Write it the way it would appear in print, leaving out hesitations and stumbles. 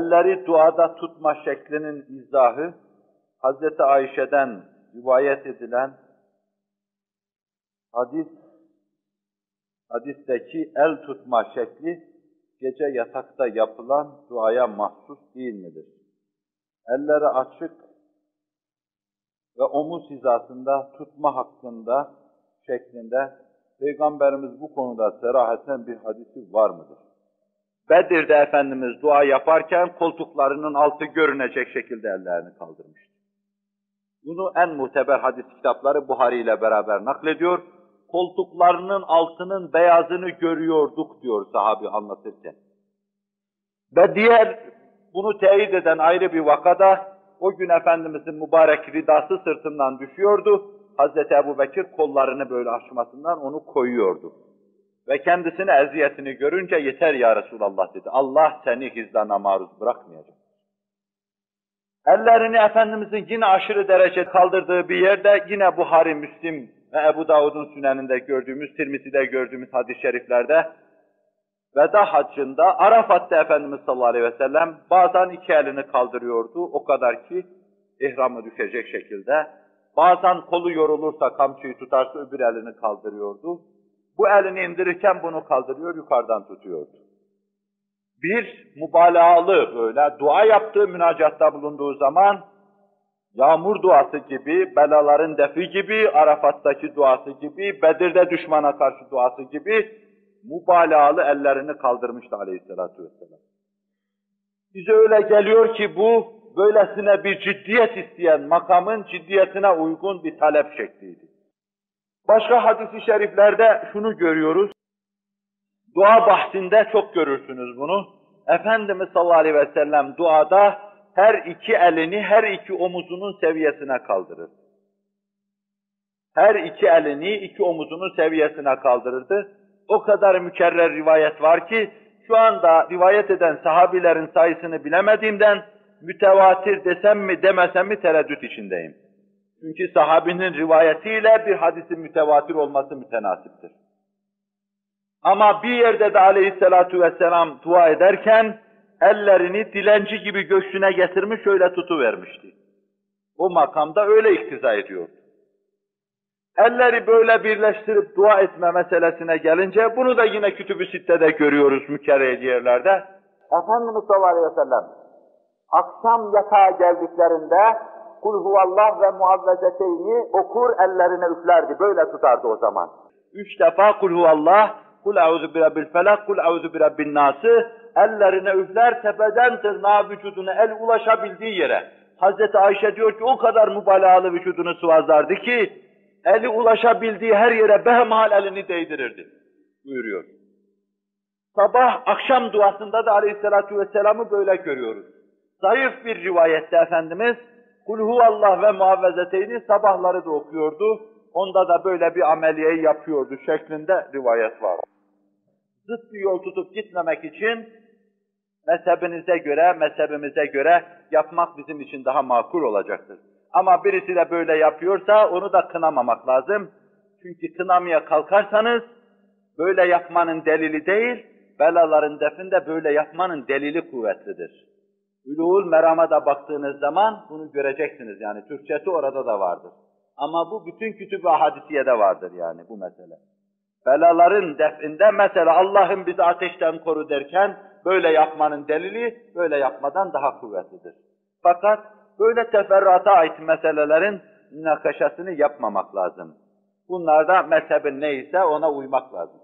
elleri duada tutma şeklinin izahı, Hazreti Ayşe'den rivayet edilen hadisteki el tutma şekli, gece yatakta yapılan duaya mahsus değil midir? Elleri açık ve omuz hizasında tutma hakkında şeklinde Peygamberimiz bu konuda serahaten bir hadisi var mıdır? Bedir'de Efendimiz dua yaparken koltuklarının altı görünecek şekilde ellerini kaldırmıştı. Bunu en muteber hadis kitapları Buhari ile beraber naklediyor. Koltuklarının altının beyazını görüyorduk diyor sahabi anlatırken. Ve diğer bunu teyit eden ayrı bir vakada o gün Efendimizin mübarek ridası sırtından düşüyordu. Hazreti Ebubekir kollarını böyle açmasından onu koyuyordu. Ve kendisine eziyetini görünce yeter ya Resulallah dedi. Allah seni hizlana maruz bırakmayacak. Ellerini Efendimizin yine aşırı derece kaldırdığı bir yerde yine Buhari, Müslim ve Ebu Davud'un süneninde gördüğümüz, Tirmizi'de gördüğümüz hadis-i şeriflerde Veda haccında Arafat'ta Efendimiz sallallahu aleyhi ve sellem bazen iki elini kaldırıyordu, o kadar ki ihramı düşecek şekilde. Bazen kolu yorulursa, kamçıyı tutarsa öbür elini kaldırıyordu. Bu elini indirirken bunu kaldırıyor, yukarıdan tutuyordu. Bir mübalağalı böyle dua yaptığı münacatta bulunduğu zaman yağmur duası gibi, belaların defi gibi, Arafat'taki duası gibi, Bedir'de düşmana karşı duası gibi mübalağalı ellerini kaldırmıştı aleyhissalatu vesselam. Bize öyle geliyor ki bu, böylesine bir ciddiyet isteyen makamın ciddiyetine uygun bir talep şekliydi. Başka hadis-i şeriflerde şunu görüyoruz, dua bahsinde çok görürsünüz bunu. Efendimiz sallallahu aleyhi ve sellem duada her iki elini, her iki omuzunun seviyesine kaldırır. Her iki elini, iki omuzunun seviyesine kaldırırdı. O kadar mükerrer rivayet var ki, şu anda rivayet eden sahabilerin sayısını bilemediğimden, mütevatir desem mi demesem mi tereddüt içindeyim. Çünkü sahabinin rivayetiyle bir hadisin mütevatir olması mütenasiptir. Ama bir yerde de aleyhissalatu vesselam dua ederken, ellerini dilenci gibi göğsüne getirmiş, öyle tutuvermişti. O makamda öyle iktiza ediyordu. Elleri böyle birleştirip dua etme meselesine gelince, bunu da yine Kütüb-ü Sitte'de görüyoruz mükerrer yerlerde. Efendimiz sallallahu aleyhi ve sellem, akşam yatağa geldiklerinde, Kul huvallah ve muavvezeteyni okur, ellerine üflerdi, böyle tutardı o zaman. 3 defa Kul huvallah, Kul eûzü birabbil felak, Kul eûzü birabbin nâsı, ellerine üfler, tepeden tırnağa vücuduna el ulaşabildiği yere. Hazreti Ayşe diyor ki o kadar mübalağalı vücudunu sıvazlardı ki, eli ulaşabildiği her yere behemhal elini değdirirdi, buyuruyor. Sabah, akşam duasında da aleyhissalatu vesselam'ı böyle görüyoruz. Zayıf bir rivayette Efendimiz, Kul huvallah ve muavvezeteyni sabahları da okuyordu, onda da böyle bir ameliyeyi yapıyordu şeklinde rivayet var. Zıt bir yol tutup gitmemek için mezhebimize göre yapmak bizim için daha makul olacaktır. Ama birisi de böyle yapıyorsa onu da kınamamak lazım. Çünkü kınamaya kalkarsanız böyle yapmanın delili değil, belaların definde böyle yapmanın delili kuvvetlidir. Uluğul Meram'a da baktığınız zaman bunu göreceksiniz yani. Türkçesi orada da vardır. Ama bu bütün kütüb-i hadisiyede vardır yani bu mesele. Belaların definde mesela Allah'ım bizi ateşten koru derken böyle yapmanın delili böyle yapmadan daha kuvvetlidir. Fakat böyle teferruata ait meselelerin münakaşasını yapmamak lazım. Bunlarda mezhebin neyse ona uymak lazım.